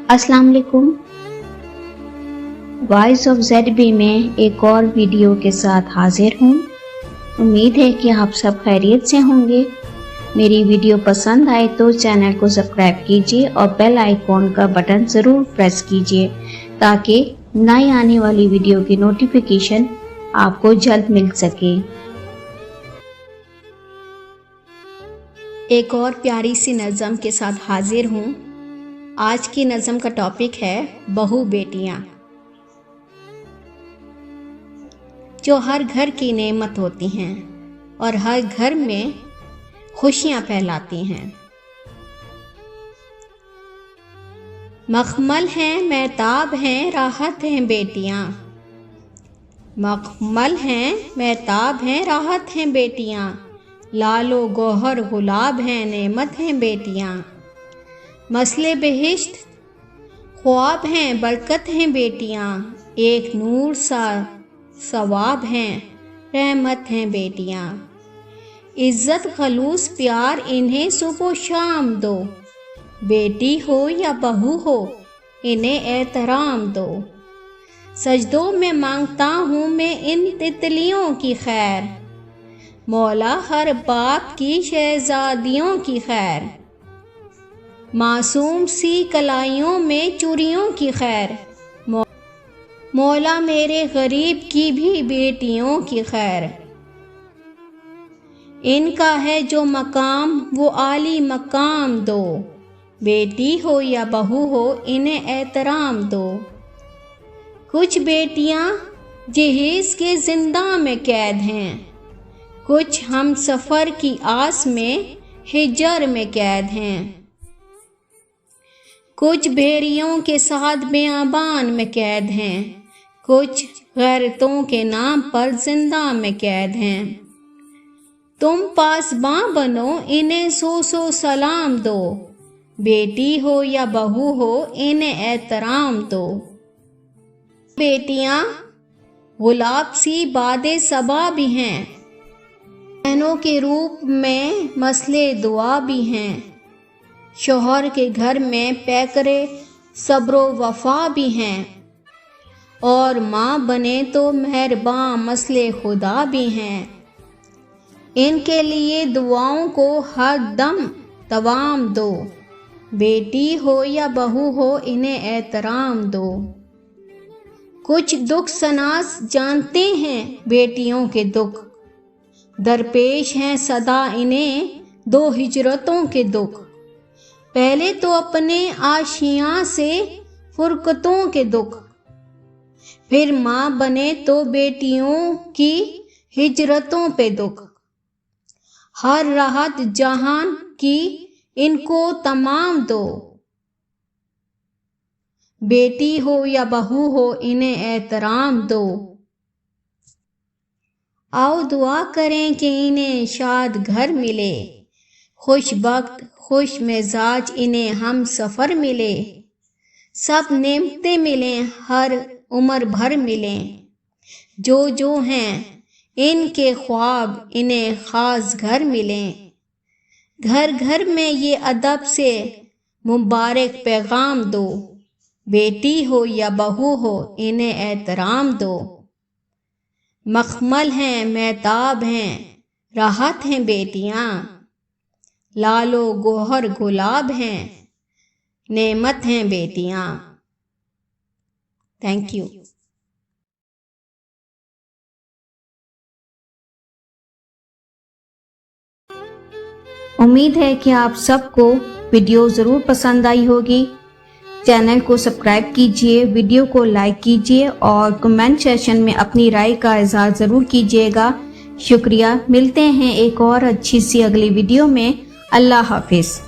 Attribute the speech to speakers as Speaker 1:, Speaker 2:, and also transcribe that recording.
Speaker 1: अस्सलाम वालेकुम। Voice of ZB में एक और वीडियो के साथ हाजिर हूँ। उम्मीद है कि आप सब खैरियत से होंगे। मेरी वीडियो पसंद आए तो चैनल को सब्सक्राइब कीजिए और बेल आइकॉन का बटन ज़रूर प्रेस कीजिए ताकि नई आने वाली वीडियो की नोटिफिकेशन आपको जल्द मिल सके। एक और प्यारी सी नज़म के साथ हाजिर हूँ। आज की नज़म का टॉपिक है बहू बेटियाँ, जो हर घर की नेमत होती हैं और हर घर में खुशियाँ फैलाती हैं। मखमल हैं, महताब हैं, राहत हैं बेटियाँ। मखमल हैं, महताब हैं, राहत हैं बेटियाँ। लालो गौहर गुलाब हैं, नेमत हैं बेटियाँ। मसले बेहिश्त ख्वाब हैं, बरकत हैं बेटियाँ। एक नूर सा सवाब हैं, रहमत हैं बेटियाँ। इज़्ज़त खलूस प्यार इन्हें सुबह शाम दो। बेटी हो या बहू हो इन्हें एहतराम दो। सजदों में मांगता हूँ मैं इन तितलियों की खैर। मौला हर बाप की शहजादियों की खैर। मासूम सी कलाइयों में चूड़ियों की खैर। मौला मेरे गरीब की भी बेटियों की खैर। इनका है जो मकाम वो आली मकाम दो। बेटी हो या बहू हो इन्हें एहतराम दो। कुछ बेटियां जहेज के जिंदा में कैद हैं। कुछ हम सफ़र की आस में हिजर में कैद हैं। कुछ भेड़ियों के साथ बेआबान में कैद हैं। कुछ गैरतों के नाम पर जिंदा में कैद हैं। तुम पासबां बनो इन्हें सौ सौ सलाम दो। बेटी हो या बहू हो इन्हें एहतराम दो। बेटियां गुलाब सी बादे सबा भी हैं। बहनों के रूप में मसले दुआ भी हैं। शौहर के घर में पैकरे सब्रो वफा भी हैं। और माँ बने तो मेहरबान मसले खुदा भी हैं। इनके लिए दुआओं को हर दम तवाम दो। बेटी हो या बहू हो इन्हें एहतराम दो। कुछ दुख सनास जानते हैं बेटियों के दुख। दरपेश हैं सदा इन्हें दो हिजरतों के दुख। पहले तो अपने आशियाँ से फुरकतों के दुख। फिर माँ बने तो बेटियों की हिजरतों पे दुख। हर राहत जहान की इनको तमाम दो। बेटी हो या बहू हो इन्हें एहतराम दो। आओ दुआ करें कि इन्हें शाद घर मिले। खुश बख्त खुश मिजाज इन्हें हम सफ़र मिले। सब नेमतें मिलें हर उम्र भर मिलें। जो हैं इनके ख्वाब इन्हें ख़ास घर मिलें। घर घर में ये अदब से मुबारक पैगाम दो। बेटी हो या बहू हो इन्हें एहतराम दो। मखमल हैं, महताब हैं, राहत हैं बेटियाँ। लालो गोहर गुलाब हैं, नेमत हैं बेटियाँ। Thank you. उम्मीद है कि आप सबको वीडियो ज़रूर पसंद आई होगी। चैनल को सब्सक्राइब कीजिए, वीडियो को लाइक कीजिए और कमेंट सेशन में अपनी राय का इज़हार ज़रूर कीजिएगा। शुक्रिया। मिलते हैं एक और अच्छी सी अगली वीडियो में। अल्लाह हाफिज़।